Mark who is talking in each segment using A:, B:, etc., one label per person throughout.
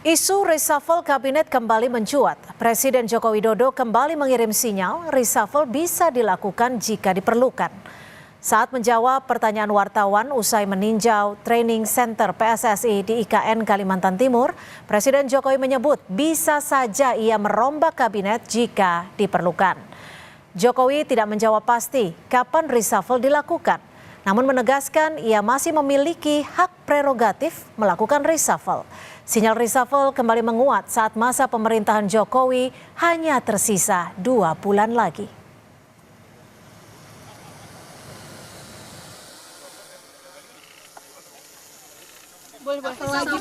A: Isu reshuffle kabinet kembali mencuat. Presiden Joko Widodo kembali mengirim sinyal reshuffle bisa dilakukan jika diperlukan. Saat menjawab pertanyaan wartawan usai meninjau training center PSSI di IKN Kalimantan Timur, Presiden Jokowi menyebut bisa saja ia merombak kabinet jika diperlukan. Jokowi tidak menjawab pasti kapan reshuffle dilakukan, namun menegaskan ia masih memiliki hak prerogatif melakukan reshuffle. Sinyal reshuffle kembali menguat saat masa pemerintahan Jokowi hanya tersisa 2 bulan lagi.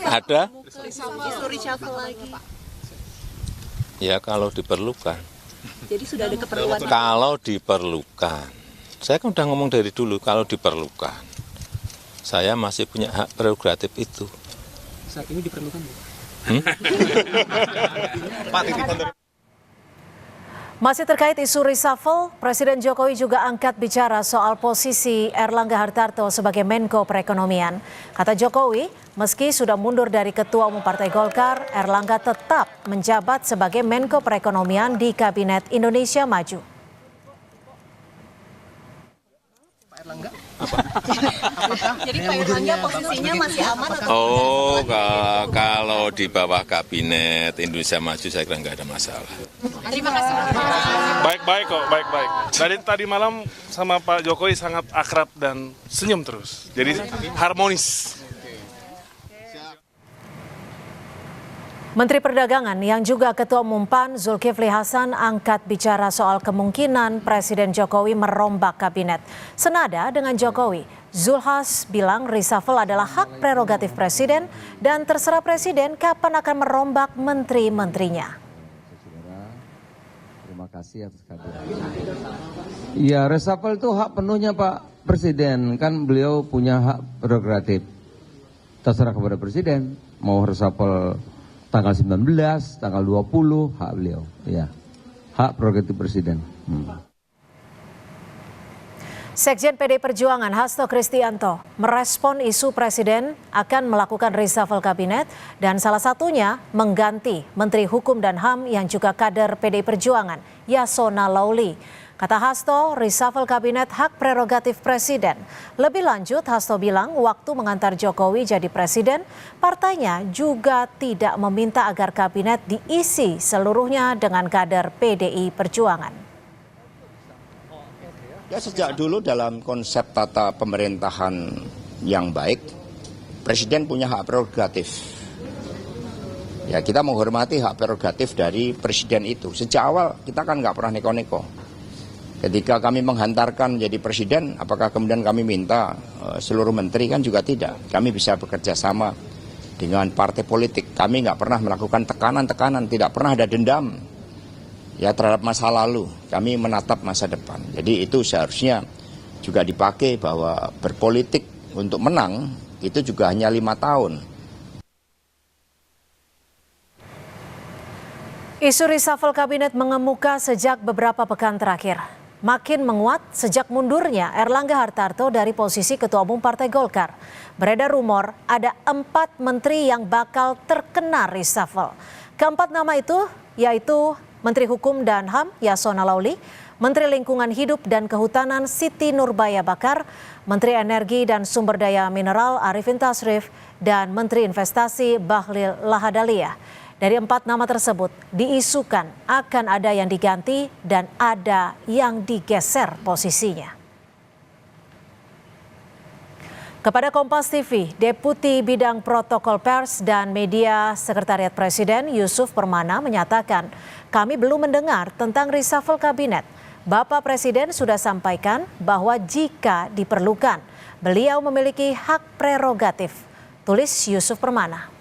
B: Ada? Ya kalau diperlukan.
C: Jadi sudah ada keperluan.
B: Kalau diperlukan. Saya kan udah ngomong dari dulu kalau diperlukan. Saya masih punya hak prerogatif itu.
D: Saat ini diperlukan, Bu?
A: Masih terkait isu reshuffle, Presiden Jokowi juga angkat bicara soal posisi Erlangga Hartarto sebagai Menko Perekonomian. Kata Jokowi, meski sudah mundur dari Ketua Umum Partai Golkar, Erlangga tetap menjabat sebagai Menko Perekonomian di Kabinet Indonesia Maju.
C: Jadi Pak Erlangga posisinya masih aman atau
B: Oh, kalau di bawah Kabinet Indonesia Maju saya kira nggak ada masalah.
C: Terima kasih.
E: Baik-baik kok, baik-baik. Dari tadi malam sama Pak Jokowi sangat akrab dan senyum terus. Jadi harmonis.
A: Menteri Perdagangan yang juga Ketua Umum PAN Zulkifli Hasan angkat bicara soal kemungkinan Presiden Jokowi merombak kabinet. Senada dengan Jokowi, Zulhas bilang reshuffle adalah hak prerogatif Presiden dan terserah Presiden kapan akan merombak menteri-menterinya.
F: Terima kasih atas kehadiran. Ya, reshuffle itu hak penuhnya Pak Presiden, kan beliau punya hak prerogatif. Terserah kepada Presiden mau reshuffle tanggal 19, tanggal 20, hak beliau. Ya, hak prerogatif Presiden.
A: Sekjen PDI Perjuangan Hasto Kristianto merespon isu Presiden akan melakukan reshuffle kabinet dan salah satunya mengganti Menteri Hukum dan HAM yang juga kader PDI Perjuangan, Yasona Lauli. Kata Hasto, reshuffle kabinet hak prerogatif Presiden. Lebih lanjut, Hasto bilang waktu mengantar Jokowi jadi Presiden, partainya juga tidak meminta agar kabinet diisi seluruhnya dengan kader PDI Perjuangan.
G: Ya, sejak dulu dalam konsep tata pemerintahan yang baik, Presiden punya hak prerogatif. Ya, kita menghormati hak prerogatif dari Presiden itu. Sejak awal kita kan nggak pernah neko-neko. Ketika kami menghantarkan jadi Presiden, apakah kemudian kami minta seluruh menteri? Kan juga tidak. Kami bisa bekerja sama dengan partai politik. Kami nggak pernah melakukan tekanan-tekanan, tidak pernah ada dendam ya terhadap masa lalu. Kami menatap masa depan. Jadi itu seharusnya juga dipakai bahwa berpolitik untuk menang itu juga hanya 5 tahun.
A: Isu reshuffle kabinet mengemuka sejak beberapa pekan terakhir. Makin menguat sejak mundurnya Erlangga Hartarto dari posisi Ketua Umum Partai Golkar. Beredar rumor ada 4 menteri yang bakal terkena reshuffle. Keempat nama itu yaitu Menteri Hukum dan HAM Yasona Lauli, Menteri Lingkungan Hidup dan Kehutanan Siti Nurbaya Bakar, Menteri Energi dan Sumber Daya Mineral Arifin Tasrif, dan Menteri Investasi Bahlil Lahadalia. Dari 4 nama tersebut diisukan akan ada yang diganti dan ada yang digeser posisinya. Kepada Kompas TV, Deputi Bidang Protokol Pers dan Media Sekretariat Presiden Yusuf Permana menyatakan, kami belum mendengar tentang reshuffle kabinet. Bapak Presiden sudah sampaikan bahwa jika diperlukan, beliau memiliki hak prerogatif. Tulis Yusuf Permana.